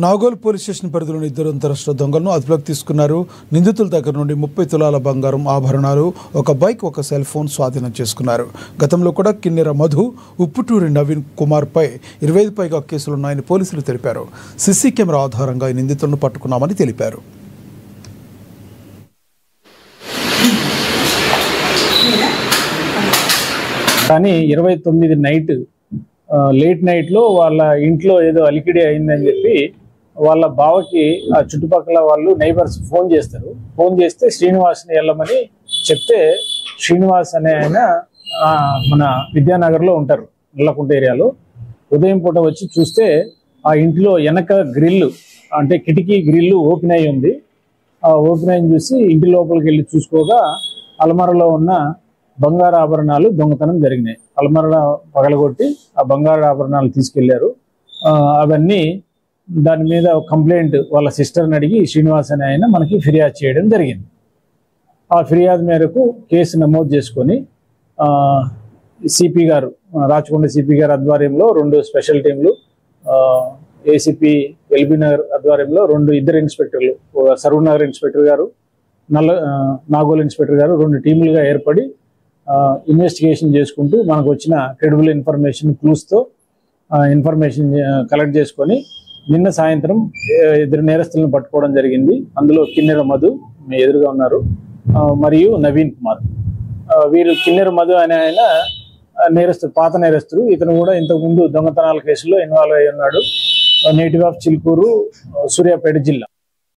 Nagole police station పరిధిలోని ఇద్దరు అంతరాష్ట్ర దొంగలను అదుపులోకి తీసుకున్నారు. నిందితుల దగ్గర నుండి 30 తులాల బంగారం ఆభరణాలు, ఒక బైక్, ఒక సెల్ ఫోన్ స్వాధీనం చేసుకున్నారు. గతంలో కూడా కిన్నెర మధు, ఉప్పుటూరి నవీన్ కుమార్పై 25 పైగా కేసులున్నాయని పోలీసులు తెలిపారు. సీసీ కెమెరా ఆధారంగా ఈ నిందితులను పట్టుకున్నామని తెలిపారు. కానీ 29 నైట్ లేట్ నైట్లో వాళ్ళ ఇంట్లో ఏదో అలికిడి అయిందని చెప్పి వాళ్ళ బావకి ఆ చుట్టుపక్కల వాళ్ళు నైబర్స్ ఫోన్ చేస్తారు. ఫోన్ చేస్తే శ్రీనివాస్ని వెళ్ళమని చెప్తే, శ్రీనివాస్ అనే ఆయన మన విద్యానగర్లో ఉంటారు, నల్లకుంట ఏరియాలో. ఉదయం పూట వచ్చి చూస్తే ఆ ఇంట్లో వెనక గ్రిల్ అంటే కిటికీ గ్రిల్ ఓపెన్ అయి ఉంది. ఆ ఓపెన్ అయ్యి చూసి ఇంటి లోపలికి వెళ్ళి చూసుకోగా అలమరలో ఉన్న బంగారు ఆభరణాలు దొంగతనం జరిగినాయి. అలమర పగలగొట్టి ఆ బంగారు ఆభరణాలు తీసుకెళ్లారు. అవన్నీ దాని మీద కంప్లైంట్ వాళ్ళ సిస్టర్ని అడిగి శ్రీనివాస్ అనే ఆయన మనకి ఫిర్యాదు చేయడం జరిగింది. ఆ ఫిర్యాదు మేరకు కేసు నమోదు చేసుకొని సిపి గారు, రాచకొండ సిపి గారు ఆధ్వర్యంలో 2 స్పెషల్ టీంలు, ఏసీపీ ఎల్బీ నగర్ ఆధ్వర్యంలో ఇద్దరు ఇన్స్పెక్టర్లు, సరూర్ నగర్ ఇన్స్పెక్టర్ గారు, నాగోల్ ఇన్స్పెక్టర్ గారు 2 టీములుగా ఏర్పడి ఇన్వెస్టిగేషన్ చేసుకుంటూ మనకు వచ్చిన క్రెడిబుల్ ఇన్ఫర్మేషన్ క్లూస్తో ఇన్ఫర్మేషన్ కలెక్ట్ చేసుకొని నిన్న సాయంత్రం 2 నేరస్తులను పట్టుకోవడం జరిగింది. అందులో కిన్నెర మధు మీ ఎదురుగా ఉన్నారు, మరియు నవీన్ కుమార్. వీరు కిన్నెర మధు అనే ఆయన నేరస్తుడు, పాత నేరస్తుడు. ఇతను కూడా ఇంతకుముందు దొంగతనాల కేసులో ఇన్వాల్వ్ అయి ఉన్నాడు. నేటివ్ ఆఫ్ చిలుకూరు, సూర్యాపేట జిల్లా.